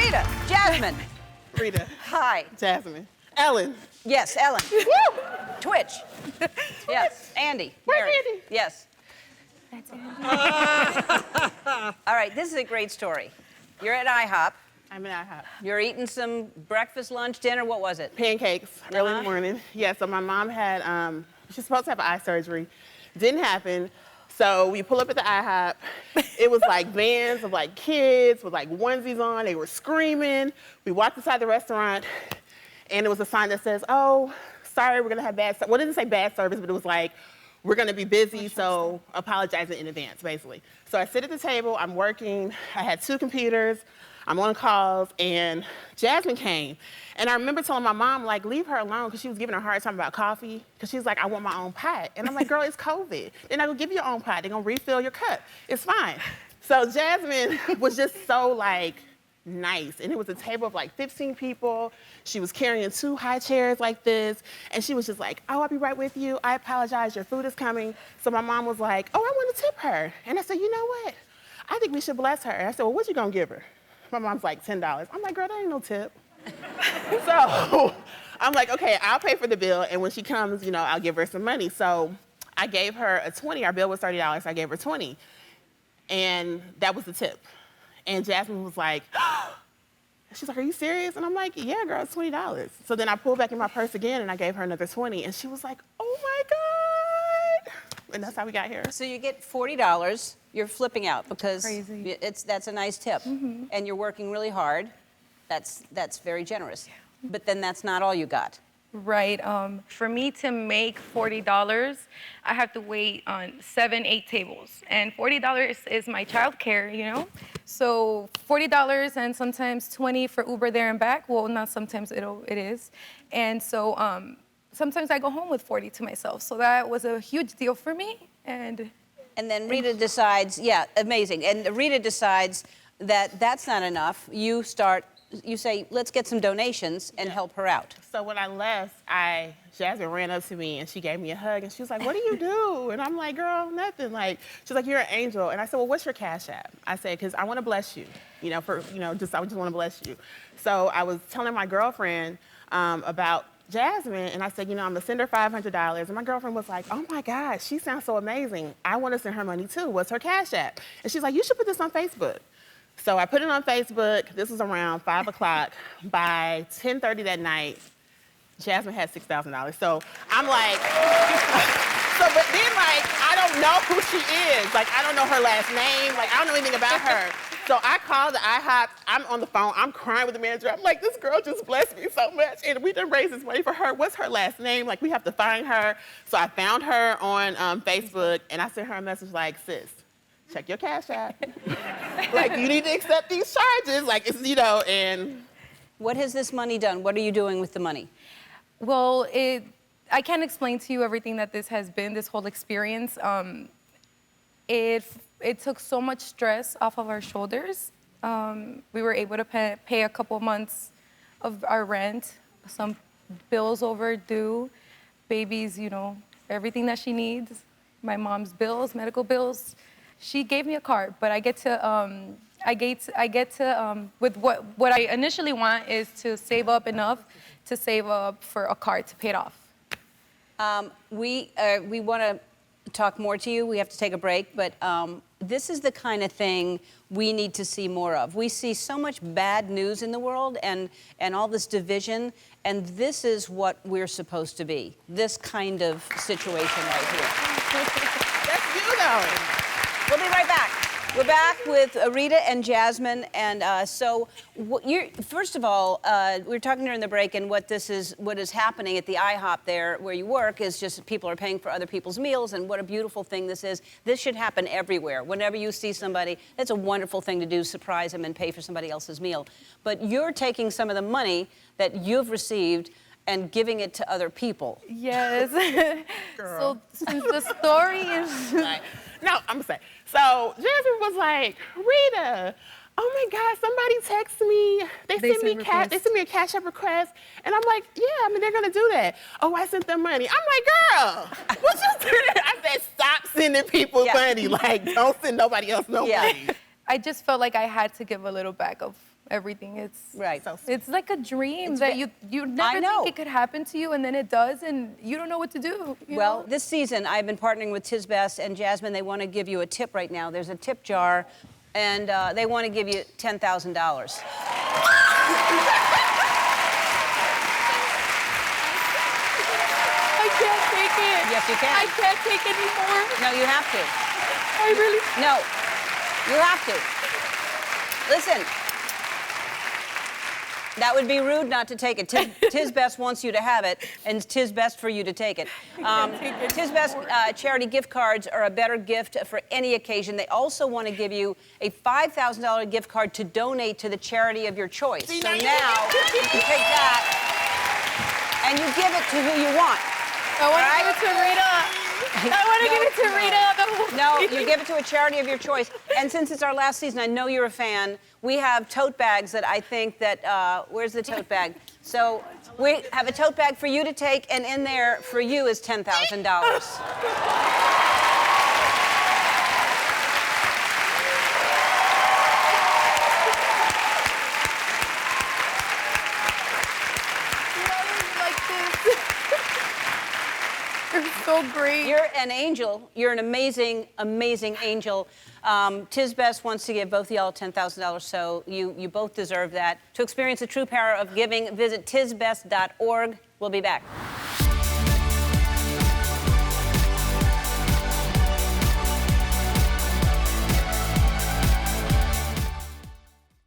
Rita, Jasmine. Rita. Hi. Jasmine. Ellen. Yes, Ellen. Woo! Twitch. Yes, Andy. Where's Mary. Andy? Yes. That's Andy. All right, this is a great story. You're at IHOP. I'm at IHOP. You're eating some breakfast, lunch, dinner. What was it? Pancakes, early in the morning. Yeah, so my mom had, she's supposed to have eye surgery. Didn't happen. So we pull up at the IHOP. It was like bands of like kids with like onesies on. They were screaming. We walked inside the restaurant and it was a sign that says, oh, sorry, we're gonna have bad service. Well, it didn't say bad service, but it was like, we're gonna be busy, so apologize in advance, basically. So I sit at the table, I'm working. I had 2 computers. I'm on calls, and Jasmine came. And I remember telling my mom, like, leave her alone, because she was giving her a hard time about coffee, because she's like, I want my own pot. And I'm like, girl, it's COVID. They're not gonna give you your own pot. They're gonna refill your cup. It's fine. So Jasmine was just so, like, nice. And it was a table of like 15 people. She was carrying 2 high chairs like this. And she was just like, oh, I'll be right with you. I apologize, your food is coming. So my mom was like, oh, I want to tip her. And I said, you know what? I think we should bless her. And I said, well, what you gonna give her? My mom's like, $10. I'm like, girl, that ain't no tip. So I'm like, okay, I'll pay for the bill. And when she comes, you know, I'll give her some money. So I gave her a 20. Our bill was $30. So I gave her 20. And that was the tip. And Jasmine was like, she's like, are you serious? And I'm like, yeah, girl, it's $20. So then I pulled back in my purse again and I gave her another 20. And she was like, oh my God. And that's how we got here. So you get $40. You're flipping out because Crazy. that's a nice tip. Mm-hmm. And you're working really hard. That's very generous. But then that's not all you got. Right. For me to make $40, I have to wait on 7, 8 tables. And $40 is my childcare, you know? So $40 and sometimes 20 for Uber there and back. Well, not sometimes, it is. And so sometimes I go home with 40 to myself. So that was a huge deal for me. And then Rita decides, yeah, amazing. And Rita decides that that's not enough. You say, let's get some donations and help her out. So when I left, Jasmine ran up to me and she gave me a hug and she was like, what do you do? And I'm like, girl, nothing. Like, she's like, you're an angel. And I said, well, what's your Cash App? I said, because I want to bless you, I just want to bless you. So I was telling my girlfriend about Jasmine, and I said, I'm gonna send her $500. And my girlfriend was like, oh my God, she sounds so amazing. I want to send her money too. What's her Cash App? And she's like, you should put this on Facebook. So I put it on Facebook. This was around 5 o'clock. By 10:30 that night, Jasmine had $6,000. So I'm like, but then like, I don't know who she is. Like, I don't know her last name. Like, I don't know anything about her. So I called the IHOP. I'm on the phone. I'm crying with the manager. I'm like, this girl just blessed me so much. And we done raised this money for her. What's her last name? Like, we have to find her. So I found her on Facebook, and I sent her a message like, sis, check your Cash App. Like, you need to accept these charges. Like, it's, and... What has this money done? What are you doing with the money? well, I can't explain to you everything that this has been, this whole experience. It took so much stress off of our shoulders. We were able to pay a couple months of our rent, some bills overdue, baby's, everything that she needs, my mom's bills, medical bills. She gave me a card, but I get to, with what I initially want is to save up enough to save up for a card to pay it off. We want to talk more to you. We have to take a break, but this is the kind of thing we need to see more of. We see so much bad news in the world and all this division, and this is what we're supposed to be, this kind of situation right here. That's you, though. We'll be right back. We're back with Rita and Jasmine, and first of all, we were talking during the break, and what is happening at the IHOP there where you work is just people are paying for other people's meals, and what a beautiful thing this is. This should happen everywhere. Whenever you see somebody, it's a wonderful thing to do, surprise them and pay for somebody else's meal. But you're taking some of the money that you've received and giving it to other people. Yes. So since the story is... No, I'm gonna say. So Jasmine was like, Rita, oh my God, somebody texted me. They sent me a Cash App request. And I'm like, yeah, they're gonna do that. Oh, I sent them money. I'm like, girl, what you doing? I said, stop sending people money. Like, don't send nobody else no money. I just felt like I had to give a little back of everything. It's Right. It's like a dream that you never know. think it could happen to you, and then it does, and you don't know what to do. you Well, know? this season, I've been partnering with TisBest and Jasmine. They want to give you a tip right now. There's a tip jar, and they want to give you $10,000. I can't take it. Yes, you can. I can't take anymore. No, you have to. I really. No, you have to. Listen, that would be rude not to take it. TisBest wants you to have it, and TisBest for you to take it. TisBest charity gift cards are a better gift for any occasion. They also want to give you a $5,000 gift card to donate to the charity of your choice. So now you can take that and you give it to who you want. I want to give it to Rita. I want to give it to Rita. No, you give it to a charity of your choice. And since it's our last season, I know you're a fan. We have tote bags that I think that, where's the tote bag? So we have a tote bag for you to take, and in there for you is $10,000. You're so great. You're an angel. You're an amazing, amazing angel. TisBest wants to give both of y'all $10,000, so you both deserve that. To experience the true power of giving, visit tisbest.org. We'll be back.